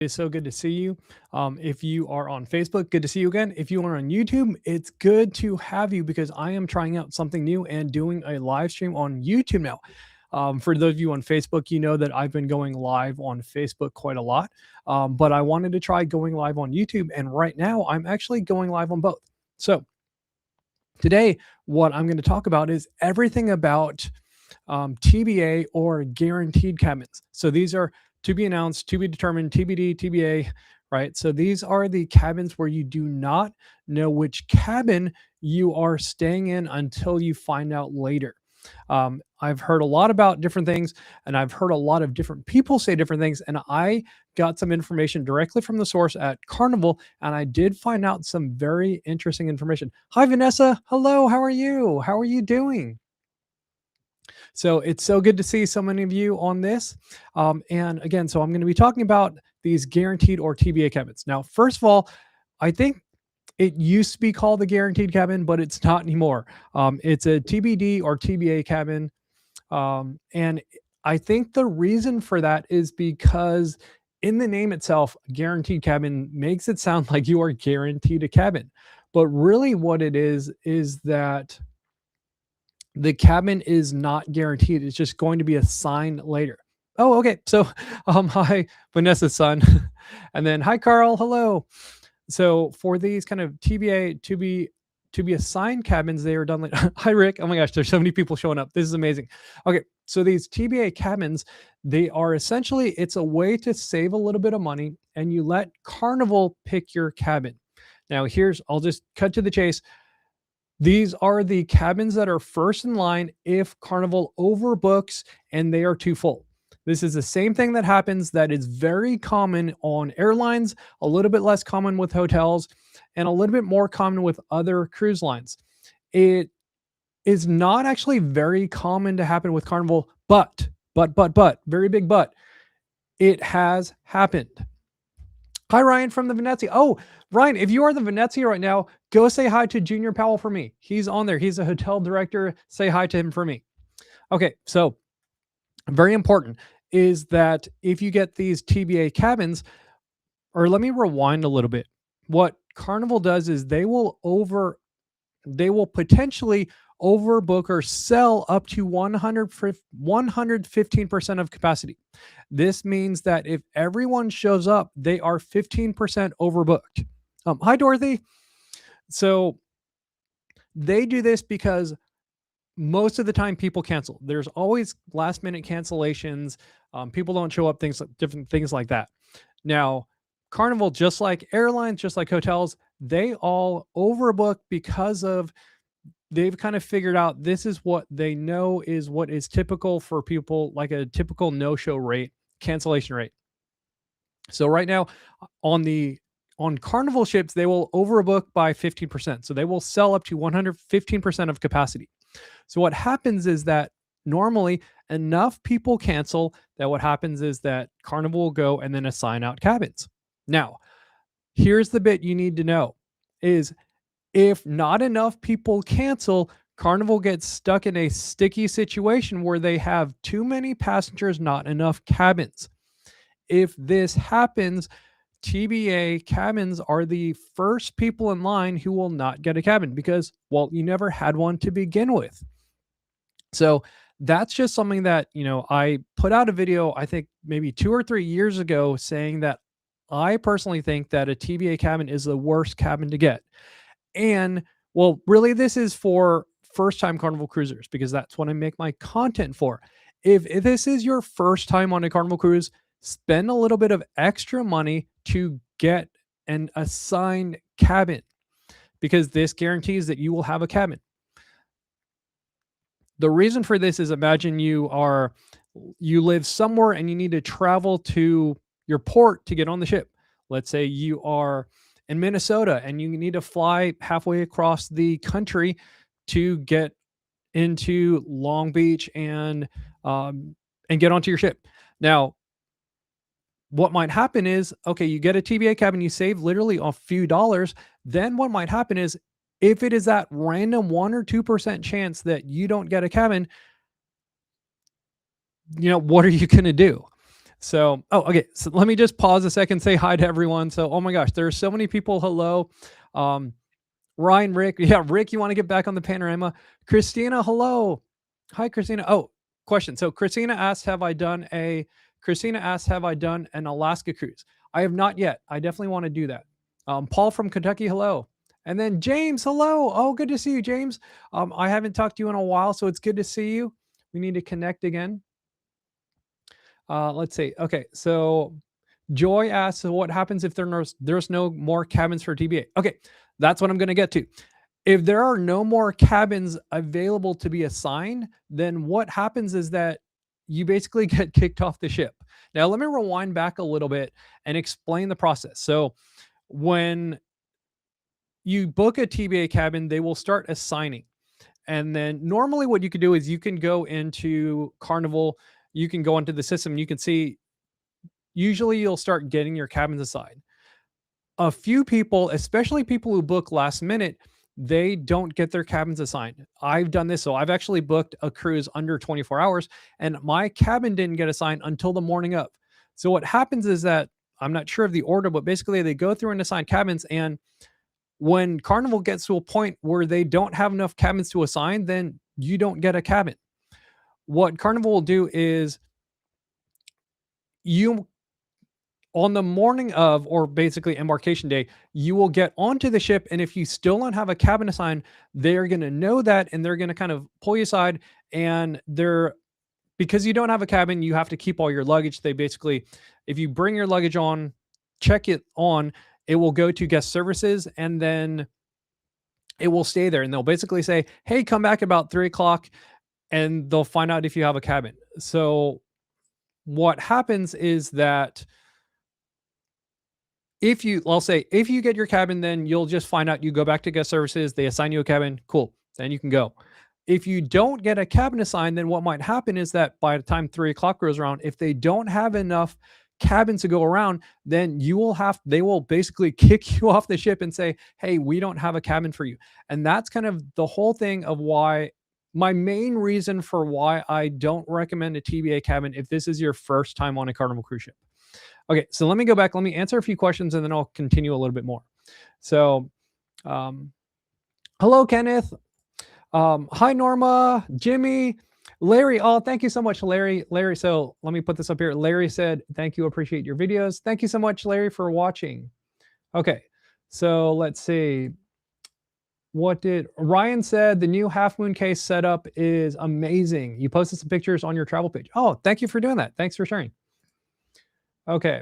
It's so good to see you. If you are on Facebook, good to see you again. If you are on YouTube, it's good to have you because I am trying out something new and doing a live stream on YouTube now. For those of you on Facebook, you know that I've been going live on Facebook quite a lot, but I wanted to try going live on YouTube. And right now, I'm actually going live on both. So today, what I'm going to talk about is everything about TBA or guaranteed cabins. So these are to be announced, to be determined, TBD, TBA, right? So these are the cabins where you do not know which cabin you are staying in until you find out later. I've heard a lot about different things, and I've heard a lot of different people say different things, and I got some information directly from the source at Carnival, and I did find out some very interesting information. Hi, Vanessa. Hello. How are you? How are you doing? So it's so good to see so many of you on this. And again, so I'm going to be talking about these guaranteed or TBA cabins. Now, first of all, I think it used to be called the guaranteed cabin, but it's not anymore. It's a TBD or TBA cabin. And I think the reason for that is because in the name itself, guaranteed cabin makes it sound like you are guaranteed a cabin. But really, what it is that the cabin is not guaranteed. It's just going to be assigned later. Oh, okay. So, hi, Vanessa's son. And then hi, Carl. Hello. So for these kind of TBA to be assigned cabins, they are done later. Hi, Rick. Oh my gosh, there's so many people showing up. This is amazing. Okay. So these TBA cabins, they are essentially, it's a way to save a little bit of money and you let Carnival pick your cabin. Now I'll just cut to the chase. These are the cabins that are first in line if Carnival overbooks and they are too full. This is the same thing that happens that is very common on airlines, a little bit less common with hotels, and a little bit more common with other cruise lines. It is not actually very common to happen with Carnival, but, very big but, it has happened. Hi, Ryan from the Venezia. Oh, Ryan, if you are the Venezia right now, go say hi to Junior Powell for me. He's on there. He's a hotel director. Say hi to him for me. Okay, so very important is that if you get these TBA cabins, or let me rewind a little bit. What Carnival does is they will potentially overbook or sell up to 115% of capacity. This means that if everyone shows up, they are 15% overbooked. Hi, Dorothy. So they do this because most of the time people cancel. There's always last minute cancellations. People don't show up, different things like that. Now, Carnival, just like airlines, just like hotels, they all overbook because they've kind of figured out this is what they know is what is typical for people, like a typical no-show rate, cancellation rate. So right now on Carnival ships, they will overbook by 15%. So they will sell up to 115% of capacity. So what happens is that normally enough people cancel that what happens is that Carnival will go and then assign out cabins. Now, here's the bit you need to know is if not enough people cancel, Carnival gets stuck in a sticky situation where they have too many passengers, not enough cabins. If this happens, TBA cabins are the first people in line who will not get a cabin because, well, you never had one to begin with. So that's just something that, I put out a video, I think maybe 2 or 3 years ago saying that I personally think that a TBA cabin is the worst cabin to get. And well, really, this is for first-time Carnival cruisers because that's what I make my content for. If this is your first time on a Carnival cruise, spend a little bit of extra money to get an assigned cabin because this guarantees that you will have a cabin. The reason for this is imagine you live somewhere and you need to travel to your port to get on the ship. Let's say you are in Minnesota and you need to fly halfway across the country to get into Long Beach and get onto your ship. Now, what might happen is, okay, you get a TBA cabin, you save literally a few dollars. Then what might happen is if it is that random 1 or 2% chance that you don't get a cabin, what are you going to do? So, oh, okay. So let me just pause a second, say hi to everyone. So, oh my gosh, there are so many people. Hello. Um, Ryan, Rick. Yeah, Rick, you want to get back on the panorama? Christina, hello. Hi, Christina. Oh, question. So Christina asks, have I done an Alaska cruise? I have not yet. I definitely want to do that. Paul from Kentucky, hello. And then James, hello. Oh, good to see you, James. I haven't talked to you in a while, so it's good to see you. We need to connect again. Let's see. Okay, so Joy asks, so what happens if there's no more cabins for TBA? Okay, that's what I'm going to get to. If there are no more cabins available to be assigned, then what happens is that you basically get kicked off the ship. Now, let me rewind back a little bit and explain the process. So, when you book a TBA cabin, they will start assigning. And then normally what you can do is you can go into Carnival, you can go into the system, you can see usually you'll start getting your cabins assigned. A few people, especially people who book last minute, they don't get their cabins assigned. I've done this. So I've actually booked a cruise under 24 hours and my cabin didn't get assigned until the morning of. So what happens is that I'm not sure of the order, but basically they go through and assign cabins. And when Carnival gets to a point where they don't have enough cabins to assign, then you don't get a cabin. What Carnival will do is you on the morning of, or basically embarkation day, you will get onto the ship. And if you still don't have a cabin assigned, they're going to know that and they're going to kind of pull you aside. And because you don't have a cabin, you have to keep all your luggage. They basically, if you bring your luggage on, check it on, it will go to guest services and then it will stay there. And they'll basically say, hey, come back about 3 o'clock and they'll find out if you have a cabin. So what happens is that if you get your cabin, then you'll just find out, you go back to guest services, they assign you a cabin, cool, then you can go. If you don't get a cabin assigned, then what might happen is that by the time 3 o'clock goes around, if they don't have enough cabins to go around, then they will basically kick you off the ship and say, hey, we don't have a cabin for you. And that's kind of the whole thing of why my main reason for why I don't recommend a TBA cabin if this is your first time on a Carnival cruise ship. Okay, so let me go back. Let me answer a few questions and then I'll continue a little bit more. So, hello, Kenneth. Hi, Norma, Jimmy, Larry. Oh, thank you so much, Larry. Larry, so let me put this up here. Larry said, thank you, appreciate your videos. Thank you so much, Larry, for watching. Okay, so let's see. What did Ryan said? The new Half Moon case setup is amazing. You posted some pictures on your travel page. Oh, thank you for doing that. Thanks for sharing. Okay.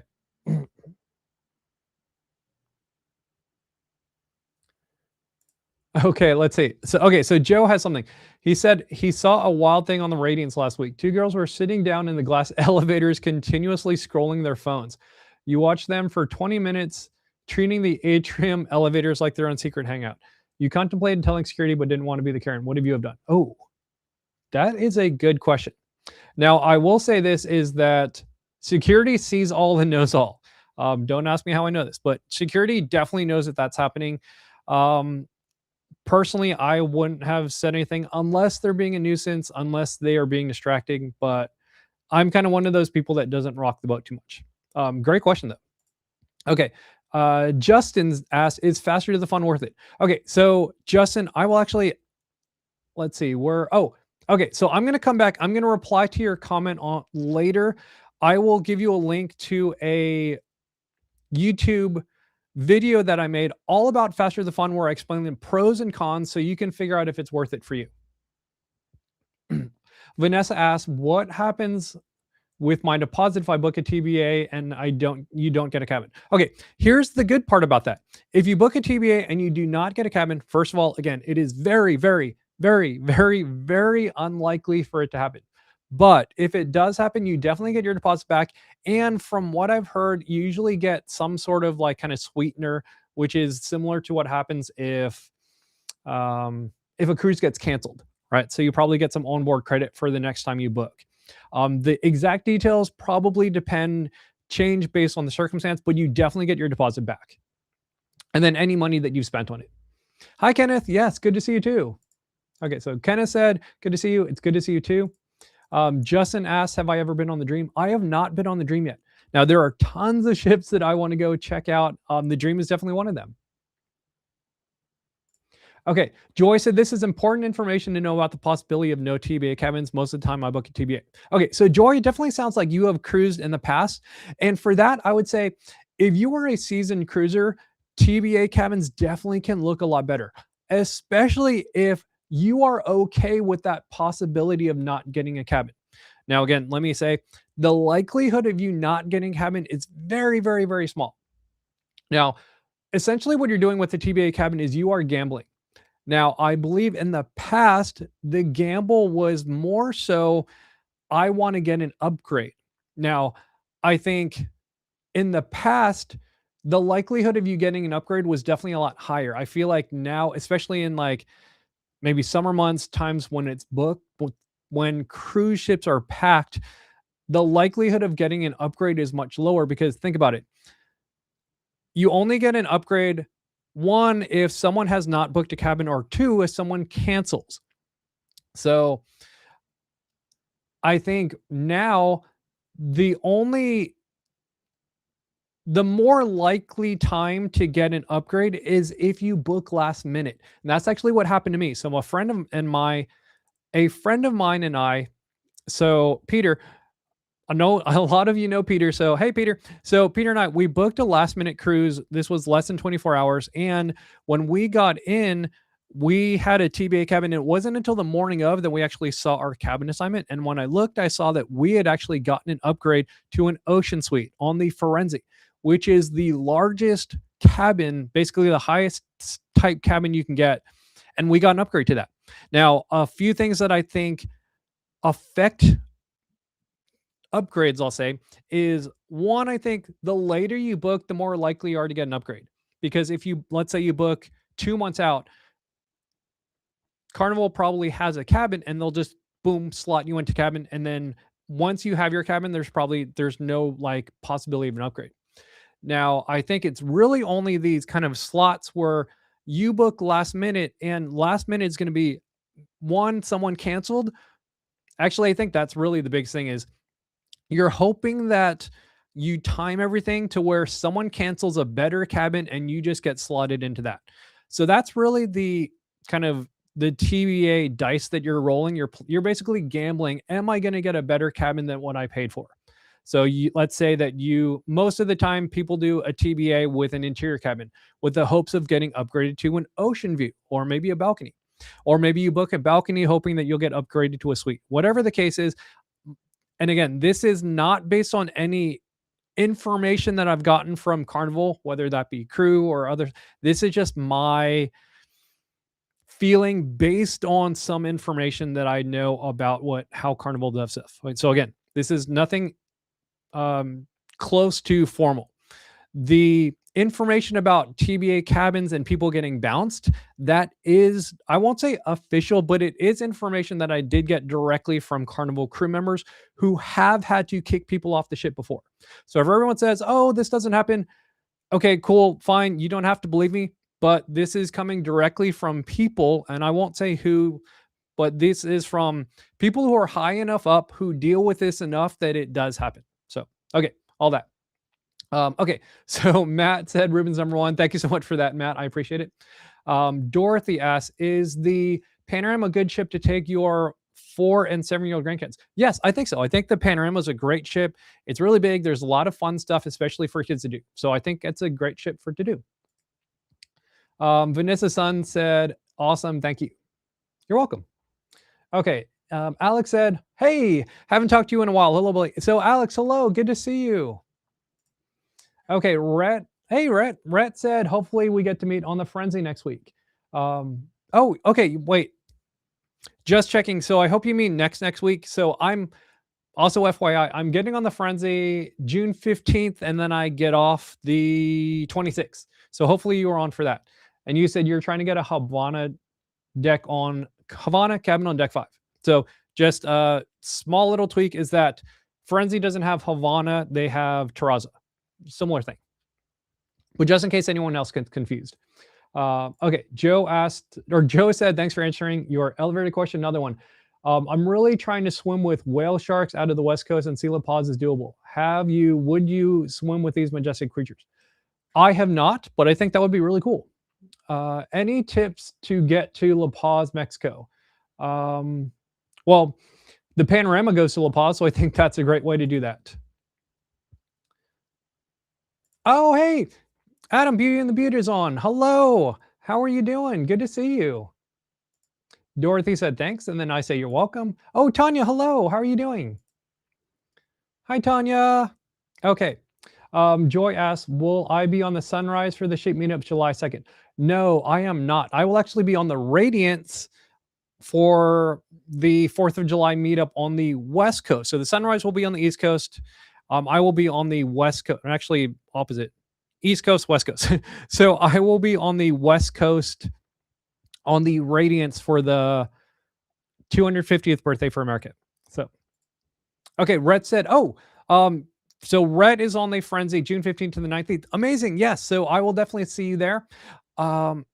Okay, let's see. So Joe has something. He said he saw a wild thing on the Radiance last week. 2 girls were sitting down in the glass elevators, continuously scrolling their phones. You watch them for 20 minutes, treating the atrium elevators like their own secret hangout. You contemplated telling security, but didn't want to be the Karen. What have you have done? Oh, that is a good question. Now, I will say this is that security sees all and knows all. Don't ask me how I know this, but security definitely knows that that's happening. Personally, I wouldn't have said anything unless they're being a nuisance, unless they are being distracting. But I'm kind of one of those people that doesn't rock the boat too much. Great question, though. Okay. Justin's asked, is Faster to the Fun worth it? Okay. So, Justin, I will actually, let's see, okay. So I'm going to come back. I'm going to reply to your comment on later. I will give you a link to a YouTube video that I made all about Faster the Fun, where I explain the pros and cons so you can figure out if it's worth it for you. Vanessa asked, what happens with my deposit if I book a TBA and you don't get a cabin? Okay, here's the good part about that. If you book a TBA and you do not get a cabin, first of all, again, it is very, very, very, very, very unlikely for it to happen. But if it does happen, you definitely get your deposit back. And from what I've heard, you usually get some sort of like kind of sweetener, which is similar to what happens if a cruise gets canceled, right? So you probably get some onboard credit for the next time you book. The exact details probably change based on the circumstance, but you definitely get your deposit back. And then any money that you've spent on it. Hi, Kenneth. Yes, good to see you too. Okay, so Kenneth said, good to see you. It's good to see you too. Justin asks, have I ever been on the Dream? I have not been on the Dream yet. Now, there are tons of ships that I want to go check out. The Dream is definitely one of them. Okay, Joy said this is important information to know about the possibility of no TBA cabins. Most of the time I book a TBA. Okay, so Joy, it definitely sounds like you have cruised in the past. And for that, I would say if you are a seasoned cruiser, TBA cabins definitely can look a lot better, especially if you are okay with that possibility of not getting a cabin. Now, again, let me say the likelihood of you not getting a cabin is very, very, very small. Now, essentially what you're doing with the TBA cabin is you are gambling. Now, I believe in the past, the gamble was more so, I want to get an upgrade. Now, I think in the past, the likelihood of you getting an upgrade was definitely a lot higher. I feel like now, especially in like maybe summer months, times when it's booked, when cruise ships are packed, the likelihood of getting an upgrade is much lower because think about it. You only get an upgrade, one, if someone has not booked a cabin, or two, if someone cancels. So I think now the more likely time to get an upgrade is if you book last minute. And that's actually what happened to me. So a friend of mine and I, so Peter, I know a lot of you know Peter. So, hey, Peter. So, Peter and I, we booked a last minute cruise. This was less than 24 hours. And when we got in, we had a TBA cabin. It wasn't until the morning of that we actually saw our cabin assignment. And when I looked, I saw that we had actually gotten an upgrade to an ocean suite on the Forensic, which is the largest cabin, basically the highest type cabin you can get. And we got an upgrade to that. Now, a few things that I think affect upgrades, I'll say, is one, I think the later you book, the more likely you are to get an upgrade. Because if you, let's say you book 2 months out, Carnival probably has a cabin and they'll just boom, slot you into cabin. And then once you have your cabin, there's no like possibility of an upgrade. Now, I think it's really only these kind of slots where you book last minute, and last minute is going to be one, someone canceled. Actually, I think that's really the biggest thing is you're hoping that you time everything to where someone cancels a better cabin and you just get slotted into that. So that's really the kind of the TBA dice that you're rolling. You're basically gambling. Am I going to get a better cabin than what I paid for? So let's say that most of the time people do a TBA with an interior cabin with the hopes of getting upgraded to an ocean view or maybe a balcony. Or maybe you book a balcony hoping that you'll get upgraded to a suite. Whatever the case is, and again, this is not based on any information that I've gotten from Carnival, whether that be crew or others. This is just my feeling based on some information that I know about how Carnival does stuff. So again, this is nothing close to formal. The information about TBA cabins and people getting bounced, that is, I won't say official, but it is information that I did get directly from Carnival crew members who have had to kick people off the ship before. So if everyone says, oh, this doesn't happen, okay, cool, fine. You don't have to believe me, but this is coming directly from people, and I won't say who, but this is from people who are high enough up who deal with this enough that it does happen. So, okay, all that. Okay, so Matt said Ruben's number one. Thank you so much for that, Matt. I appreciate it. Dorothy asks, is the Panorama a good ship to take your 4 and 7-year-old grandkids? Yes, I think so. I think the Panorama is a great ship. It's really big. There's a lot of fun stuff, especially for kids to do. So I think it's a great ship to do. Vanessa Sun said, awesome. Thank you. You're welcome. Okay. Alex said, hey, haven't talked to you in a while. Hello, Blake. So Alex, hello. Good to see you. Okay, Rhett. Hey, Rhett. Rhett said, hopefully we get to meet on the Frenzy next week. Oh, okay. Wait. Just checking. So I hope you mean next week. So I'm also FYI, I'm getting on the Frenzy June 15th, and then I get off the 26th. So hopefully you are on for that. And you said you're trying to get a Havana cabin on deck 5. So just a small little tweak is that Frenzy doesn't have Havana. They have Terraza. Similar thing. But just in case anyone else gets confused. Okay, Joe said, thanks for answering your elevator question. Another one. I'm really trying to swim with whale sharks out of the West Coast, and celopods is doable. Would you swim with these majestic creatures? I have not, but I think that would be really cool. Any tips to get to La Paz, Mexico? Um, well, the panorama goes to La Paz, so I think that's a great way to do that. Oh, hey, Adam, Beauty and the Beauty is on. Hello. How are you doing? Good to see you. Dorothy said thanks, and then I say you're welcome. Oh, Tanya, hello. How are you doing? Hi, Tanya. Okay. Joy asks, will I be on the Sunrise for the Shape Meetup July 2nd? No, I am not. I will actually be on the Radiance for the 4th of July meetup on the West Coast. So the Sunrise will be on the East Coast. I will be on the West Coast, actually opposite, East Coast, West Coast. So I will be on the West Coast on the Radiance for the 250th birthday for America. So, okay, Rhett said, so Rhett is on the Frenzy June 15th to the 19th. Amazing. Yes. So I will definitely see you there.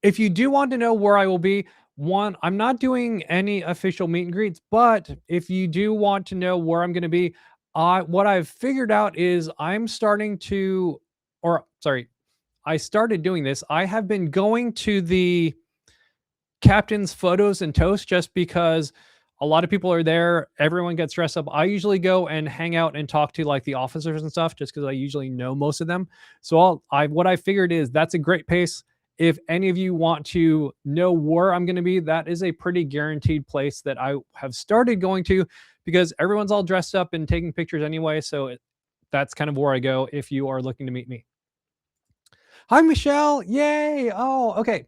If you do want to know where I will be, one, I'm not doing any official meet and greets, but if you do want to know where I'm going to be, what I've figured out is I started doing this. I have been going to the captain's photos and toast just because a lot of people are there. Everyone gets dressed up. I usually go and hang out and talk to like the officers and stuff just because I usually know most of them. So what I figured is that's a great pace. If any of you want to know where I'm going to be, that is a pretty guaranteed place that I have started going to because everyone's all dressed up and taking pictures anyway. So that's kind of where I go if you are looking to meet me. Hi, Michelle. Yay. Oh, okay.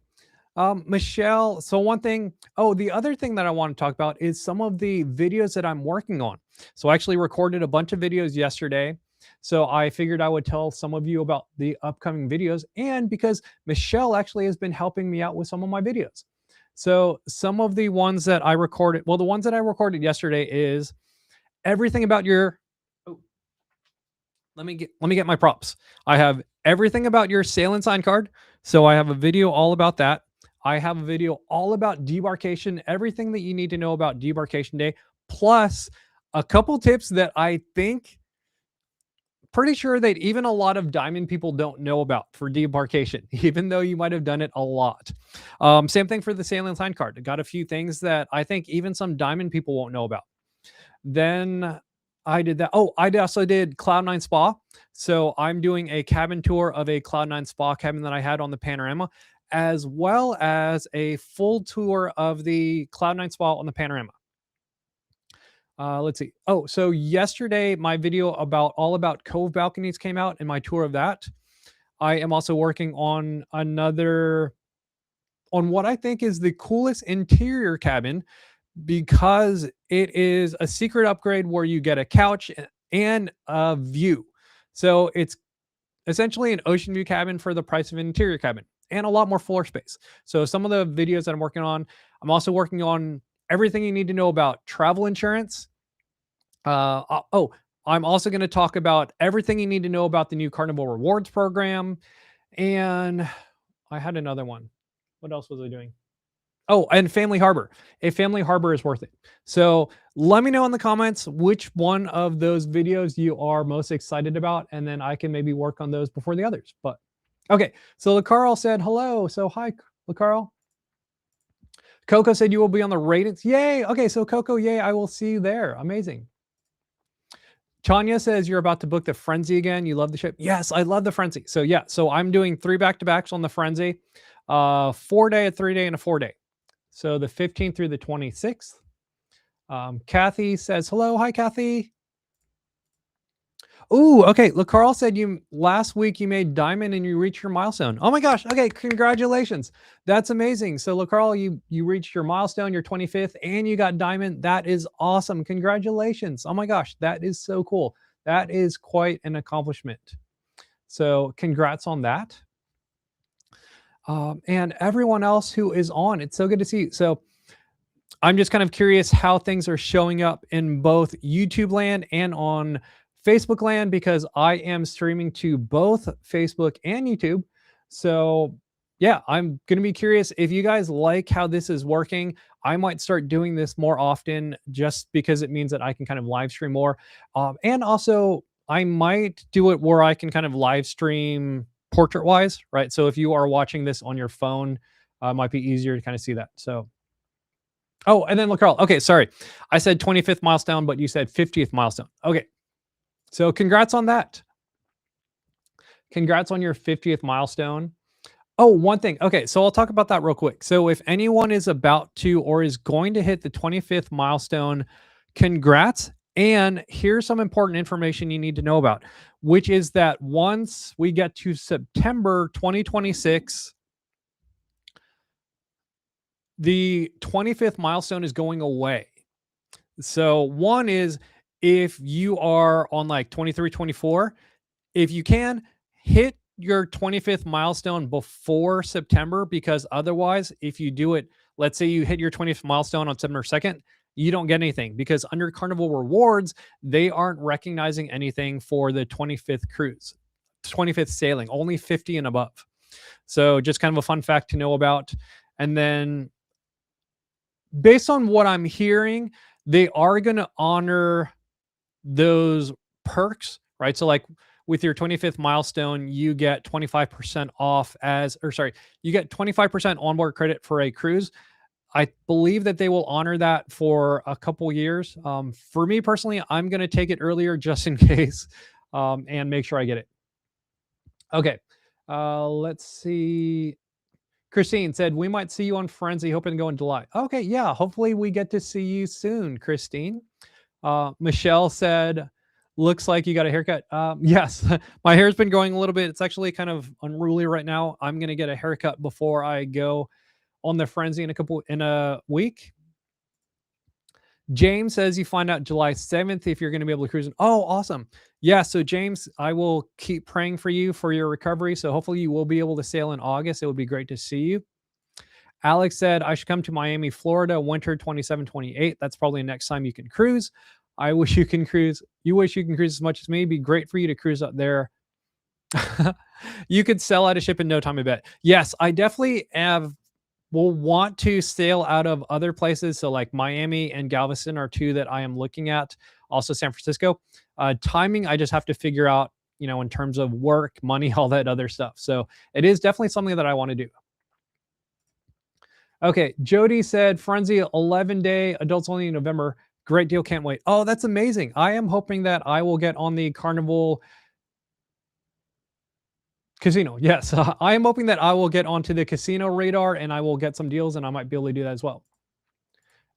Michelle, so the other thing that I want to talk about is some of the videos that I'm working on. So I actually recorded a bunch of videos yesterday. So I figured I would tell some of you about the upcoming videos, and because Michelle actually has been helping me out with some of my videos. So some of the ones that I recorded, the ones that I recorded yesterday is everything about your, let me get my props. I have everything about your sail and sign card. So I have a video all about that. I have a video all about debarkation, everything that you need to know about debarkation day, plus a couple tips that I think pretty sure that even a lot of diamond people don't know about for debarkation, even though you might have done it a lot. Same thing for the sail and sign card. I got a few things that I think even some diamond people won't know about. Then I did that. Oh, I also did Cloud9 Spa. So I'm doing a cabin tour of a Cloud9 Spa cabin that I had on the panorama, as well as a full tour of the Cloud9 Spa on the panorama. Let's see. Oh, so yesterday my video all about cove balconies came out in my tour of that. I am also working on what I think is the coolest interior cabin, because it is a secret upgrade where you get a couch and a view. So it's essentially an ocean view cabin for the price of an interior cabin and a lot more floor space. So some of the videos that I'm working on, I'm also working on everything you need to know about travel insurance. I'm also going to talk about everything you need to know about the new Carnival rewards program. And I had another one. What else was I doing? Oh, and Family Harbor. A Family Harbor is worth it. So let me know in the comments which one of those videos you are most excited about, and then I can maybe work on those before the others. But okay, so LaCarl said hello. So hi, LaCarl. Coco said you will be on the ratings. Yay. Okay, so Coco, yay, I will see you there. Amazing. Tanya says you're about to book the Frenzy again. You love the ship. Yes, I love the Frenzy. So yeah, so I'm doing 3 back-to-backs on the Frenzy, 4-day, a 3-day, and a 4-day. So the 15th through the 26th. Kathy says, hello. Hi, Kathy. Ooh, okay. LaCarl said last week you made diamond and you reached your milestone. Oh my gosh. Okay, congratulations. That's amazing. So LaCarl, you reached your milestone, your 25th, and you got diamond. That is awesome. Congratulations. Oh my gosh, that is so cool. That is quite an accomplishment. So congrats on that. And everyone else who is on, it's so good to see you. So I'm just kind of curious how things are showing up in both YouTube land and on Facebook land, because I am streaming to both Facebook and YouTube. So yeah, I'm going to be curious if you guys like how this is working. I might start doing this more often just because it means that I can kind of live stream more. And also, I might do it where I can kind of live stream portrait wise, right? So if you are watching this on your phone, it might be easier to kind of see that. So, oh, and then Carl. Okay, sorry. I said 25th milestone, but you said 50th milestone. Okay. So congrats on that. Congrats on your 50th milestone. Oh, one thing. Okay, so I'll talk about that real quick. So if anyone is about to or is going to hit the 25th milestone, congrats. And here's some important information you need to know about, which is that once we get to September 2026, the 25th milestone is going away. So one is if you are on like 23, 24, if you can hit your 25th milestone before September, because otherwise, if you do it, let's say you hit your 20th milestone on September 2nd, you don't get anything because under Carnival rewards, they aren't recognizing anything for the 25th cruise, 25th sailing, only 50 and above. So just kind of a fun fact to know about. And then based on what I'm hearing, they are going to honor those perks, right? So like with your 25th milestone, you get 25% off you get 25% onboard credit for a cruise. I believe that they will honor that for a couple years. For me personally, I'm going to take it earlier just in case and make sure I get it. Okay. Let's see. Christine said, we might see you on Frenzy, hoping to go in July. Okay. Yeah. Hopefully we get to see you soon, Christine. Michelle said, looks like you got a haircut. Yes, my hair's been going a little bit. It's actually kind of unruly right now. I'm going to get a haircut before I go on the Frenzy in a week. James says you find out July 7th if you're going to be able to cruise. Oh, awesome. Yeah. So James, I will keep praying for you for your recovery. So hopefully you will be able to sail in August. It would be great to see you. Alex said, I should come to Miami, Florida, winter 27, 28. That's probably the next time you can cruise. I wish you can cruise. You wish you can cruise as much as me. It'd be great for you to cruise up there. You could sell out a ship in no time, I bet. Yes, I definitely will want to sail out of other places. So like Miami and Galveston are two that I am looking at. Also San Francisco. Timing, I just have to figure out, in terms of work, money, all that other stuff. So it is definitely something that I want to do. Okay, Jody said Frenzy 11-day, adults only in November. Great deal, can't wait. Oh, that's amazing. I am hoping that I will get on the Carnival casino. Yes, I am hoping that I will get onto the casino radar and I will get some deals and I might be able to do that as well.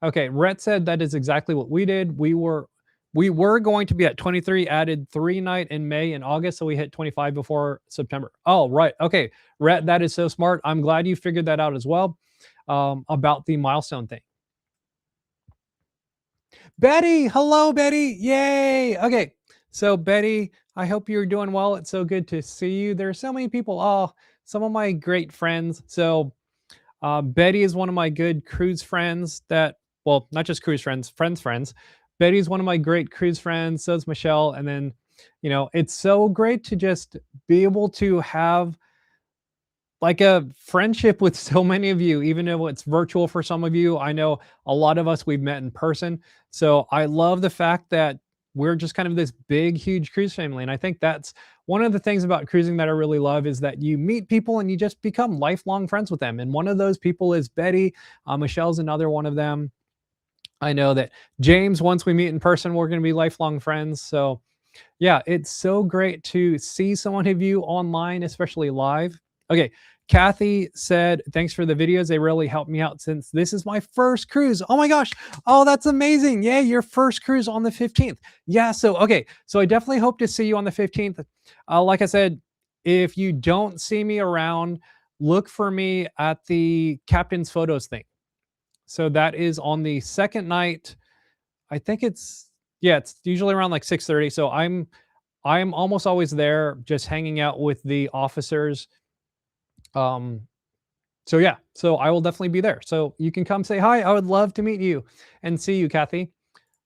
Okay, Rhett said that is exactly what we did. We were going to be at 23, added 3-night in May and August, so we hit 25 before September. Oh, right. Okay, Rhett, that is so smart. I'm glad you figured that out as well. About the milestone thing. Betty, hello, Betty. Yay. Okay. So, Betty, I hope you're doing well. It's so good to see you. There are so many people. Oh, some of my great friends. So, Betty is one of my good cruise friends well, not just cruise friends. Betty's one of my great cruise friends. So is Michelle. And then, it's so great to just be able to have like a friendship with so many of you, even though it's virtual for some of you. I know a lot of us we've met in person. So I love the fact that we're just kind of this big, huge cruise family. And I think that's one of the things about cruising that I really love is that you meet people and you just become lifelong friends with them. And one of those people is Betty. Michelle's another one of them. I know that James, once we meet in person, we're going to be lifelong friends. So yeah, it's so great to see so many of you online, especially live. Okay, Kathy said, thanks for the videos. They really helped me out since this is my first cruise. Oh my gosh. Oh, that's amazing. Yeah, your first cruise on the 15th. Yeah, so, okay. So I definitely hope to see you on the 15th. Like I said, if you don't see me around, look for me at the Captain's Photos thing. So that is on the second night. I think it's usually around like 6:30. So I'm almost always there just hanging out with the officers. So yeah, so I will definitely be there. So you can come say hi. I would love to meet you and see you, Kathy.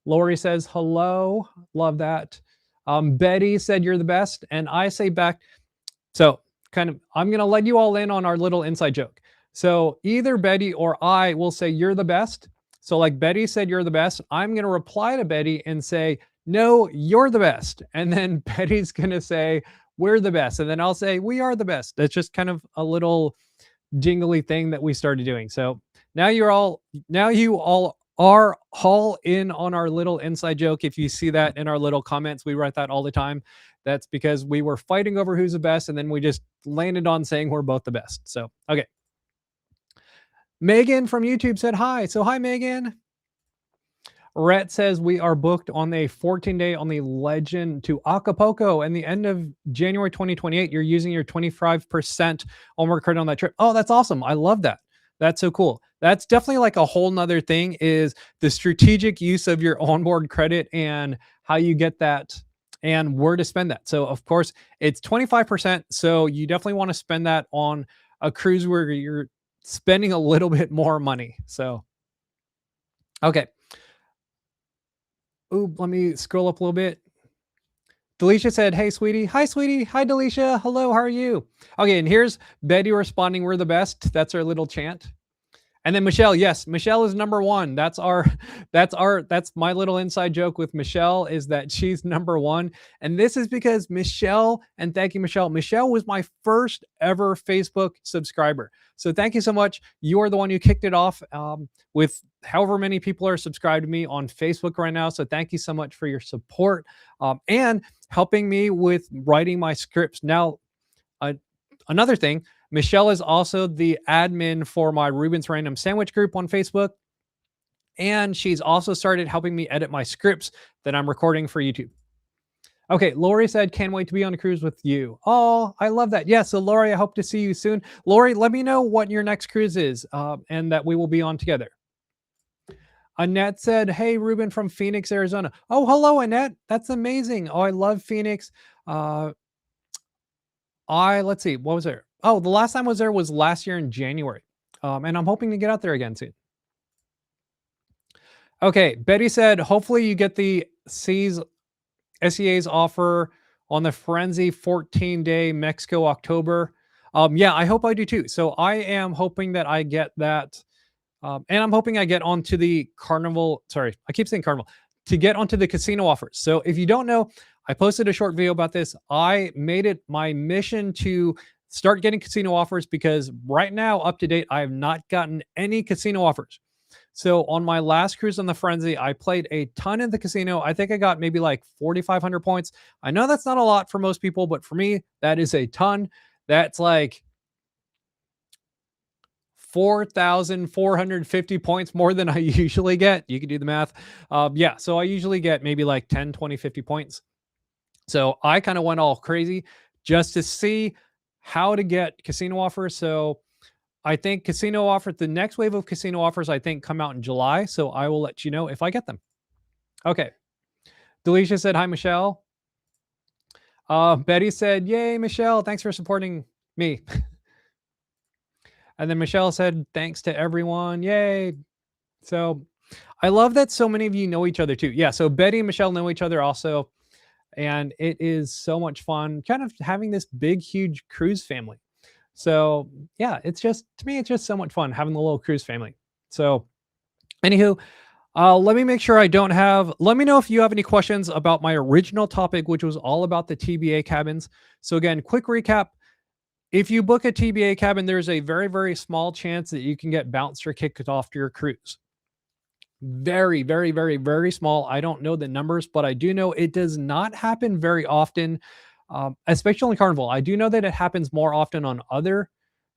Lori says hello. Love that. Betty said you're the best. And I say back. So I'm going to let you all in on our little inside joke. So either Betty or I will say, you're the best. So like Betty said, you're the best. I'm going to reply to Betty and say, no, you're the best. And then Betty's going to say, we're the best. And then I'll say, we are the best. That's just kind of a little jingly thing that we started doing. So now you all are all in on our little inside joke. If you see that in our little comments, we write that all the time. That's because we were fighting over who's the best, and then we just landed on saying we're both the best. So, okay. Megan from YouTube said hi. So, hi, Megan. Rhett says we are booked on a 14-day on the Legend to Acapulco and the end of January 2028. You're using your 25% onward credit on that trip. Oh, that's awesome. I love that. That's so cool. That's definitely like a whole nother thing, is the strategic use of your onboard credit and how you get that and where to spend that. So of course it's 25%. So you definitely want to spend that on a cruise where you're spending a little bit more money. So, okay. Ooh, let me scroll up a little bit. Delisha said, hey, sweetie. Hi, sweetie. Hi, Delisha. Hello, how are you? Okay, and here's Betty responding, we're the best. That's our little chant. And then Michelle, yes, Michelle is number one. That's my little inside joke with Michelle, is that she's number one. And this is because Michelle, and thank you, Michelle. Michelle was my first ever Facebook subscriber. So thank you so much. You are the one who kicked it off with however many people are subscribed to me on Facebook right now. So thank you so much for your support and helping me with writing my scripts. Now, another thing, Michelle is also the admin for my Ruben's Random Sandwich group on Facebook. And she's also started helping me edit my scripts that I'm recording for YouTube. Okay, Lori said, can't wait to be on a cruise with you. Oh, I love that. Yeah, so Lori, I hope to see you soon. Lori, let me know what your next cruise is and that we will be on together. Annette said, hey, Ruben from Phoenix, Arizona. Oh, hello, Annette. That's amazing. Oh, I love Phoenix. Let's see, what was there? Oh, the last time I was there was last year in January. And I'm hoping to get out there again soon. Okay, Betty said, hopefully you get the SEA's offer on the Frenzy 14-day Mexico October. Yeah, I hope I do too. So I am hoping that I get that. And I'm hoping I get onto the Carnival. Sorry, I keep saying Carnival. To get onto the casino offers. So if you don't know, I posted a short video about this. I made it my mission to start getting casino offers because right now, up to date, I have not gotten any casino offers. So on my last cruise on the Frenzy, I played a ton in the casino. I think I got maybe like 4,500 points. I know that's not a lot for most people, but for me, that is a ton. That's like 4,450 points more than I usually get. You can do the math. Yeah, so I usually get maybe like 10, 20, 50 points. So I kind of went all crazy just to see how to get casino offers. So I think the next wave of casino offers, I think, come out in July. So I will let you know if I get them. Okay. Delisha said, hi, Michelle. Betty said, yay, Michelle. Thanks for supporting me. And then Michelle said, thanks to everyone. Yay. So I love that so many of you know each other too. Yeah. So Betty and Michelle know each other also. And it is so much fun kind of having this big, huge cruise family. So yeah, to me, it's just so much fun having the little cruise family. So anywho, let me make sure let me know if you have any questions about my original topic, which was all about the TBA cabins. So again, quick recap. If you book a TBA cabin, there's a very, very small chance that you can get bounced or kicked off your cruise. Very, very, very, very small. I don't know the numbers, but I do know it does not happen very often, especially on Carnival. I do know that it happens more often on other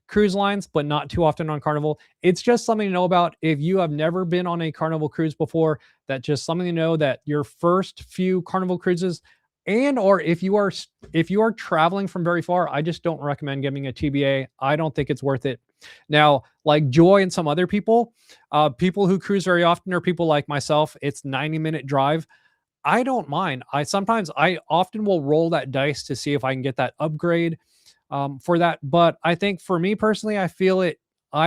cruise lines, but not too often on Carnival. It's just something to know about. If you have never been on a Carnival cruise before, that's just something to know, that your first few Carnival cruises, and or if you are traveling from very far, I just don't recommend getting a TBA. I don't think it's worth it. Now, like Joy and some other people who cruise very often, or people like myself, it's 90-minute drive. I don't mind. I often will roll that dice to see if I can get that upgrade for that. But I think for me personally, I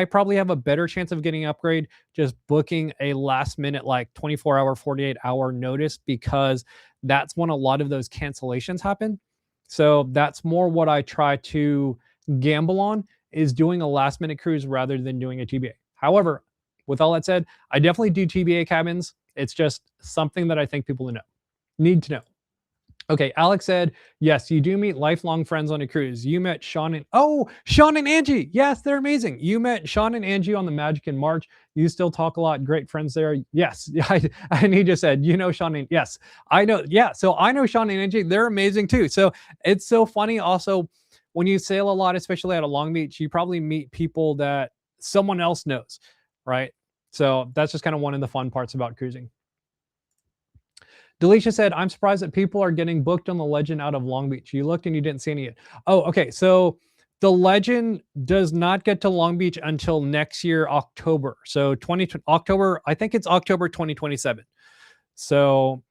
probably have a better chance of getting an upgrade just booking a last minute, like 24-hour, 48-hour notice, because that's when a lot of those cancellations happen. So that's more what I try to gamble on is doing a last minute cruise rather than doing a TBA. However, with all that said, I definitely do TBA cabins. It's just something that I think people need to know. Okay, Alex said, yes, you do meet lifelong friends on a cruise. You met Sean and Angie. Yes, they're amazing. You met Sean and Angie on the Magic in March. You still talk a lot. Great friends there. Yes. And he just said, you know, Sean and yes, I know. Yeah. So I know Sean and Angie. They're amazing too. So it's so funny. Also, when you sail a lot, especially out of Long Beach, you probably meet people that someone else knows, right? So that's just kind of one of the fun parts about cruising. Delisha said, I'm surprised that people are getting booked on the Legend out of Long Beach. You looked and you didn't see any yet. Oh, okay. So the Legend does not get to Long Beach until next year, October. So October, I think it's October 2027. So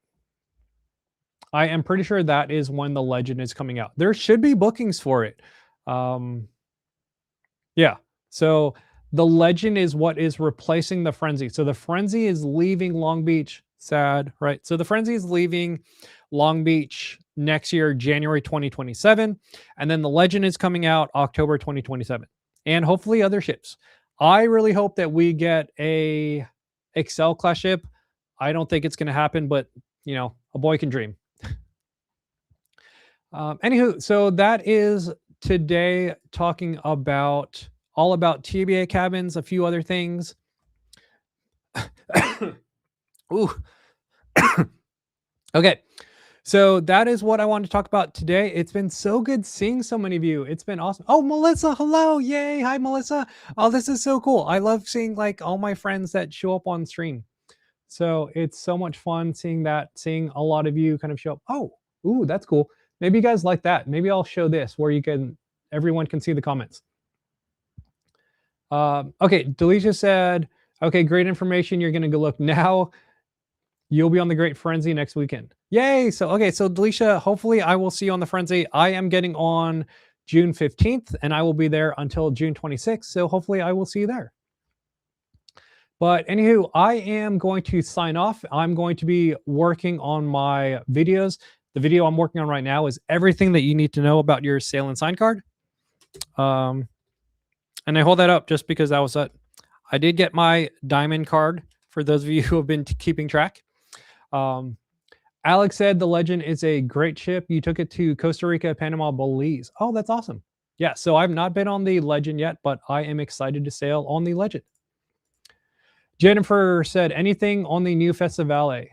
I am pretty sure that is when the Legend is coming out. There should be bookings for it. Yeah. So the Legend is what is replacing the Frenzy. So the Frenzy is leaving Long Beach. Sad, right? So the Frenzy is leaving Long Beach next year, January 2027. And then the Legend is coming out October 2027. And hopefully other ships. I really hope that we get a Excel class ship. I don't think it's going to happen, but you know, a boy can dream. Anywho, so that is today talking about all about TBA cabins, a few other things. Ooh. Okay. So that is what I want to talk about today. It's been so good seeing so many of you. It's been awesome. Oh, Melissa, hello. Yay. Hi, Melissa. Oh, this is so cool. I love seeing like all my friends that show up on stream. So it's so much fun seeing that, seeing a lot of you kind of show up. Oh, ooh, that's cool. Maybe you guys like that. Maybe I'll show this where everyone can see the comments. Okay. Delisha said, okay, great information. You're going to go look now. You'll be on the Great Frenzy next weekend. Yay! So, okay, so Delisha, hopefully I will see you on the Frenzy. I am getting on June 15th, and I will be there until June 26th, so hopefully I will see you there. But anywho, I am going to sign off. I'm going to be working on my videos. The video I'm working on right now is everything that you need to know about your sail and sign card. And I hold that up just because that was it. I did get my diamond card for those of you who have been keeping track. Alex said the Legend is a great ship. You took it to Costa Rica, Panama, Belize. Oh, that's awesome. Yeah, so I've not been on the Legend yet, but I am excited to sail on the Legend. Jennifer said, anything on the new Festivale?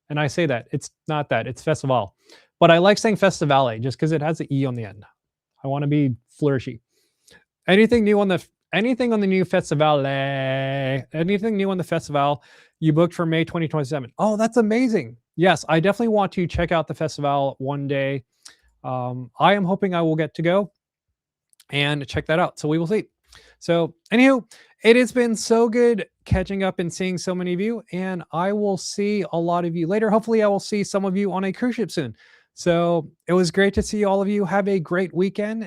And I say that. It's not that. It's Festival. But I like saying Festivale just because it has an E on the end. I want to be flourishy. Anything new on the new Festivale? Anything new on the festival you booked for May 2027? Oh, that's amazing. Yes, I definitely want to check out the festival one day. I am hoping I will get to go and check that out. So we will see. So anywho, it has been so good catching up and seeing so many of you, and I will see a lot of you later. Hopefully I will see some of you on a cruise ship soon. So it was great to see all of you. Have a great weekend.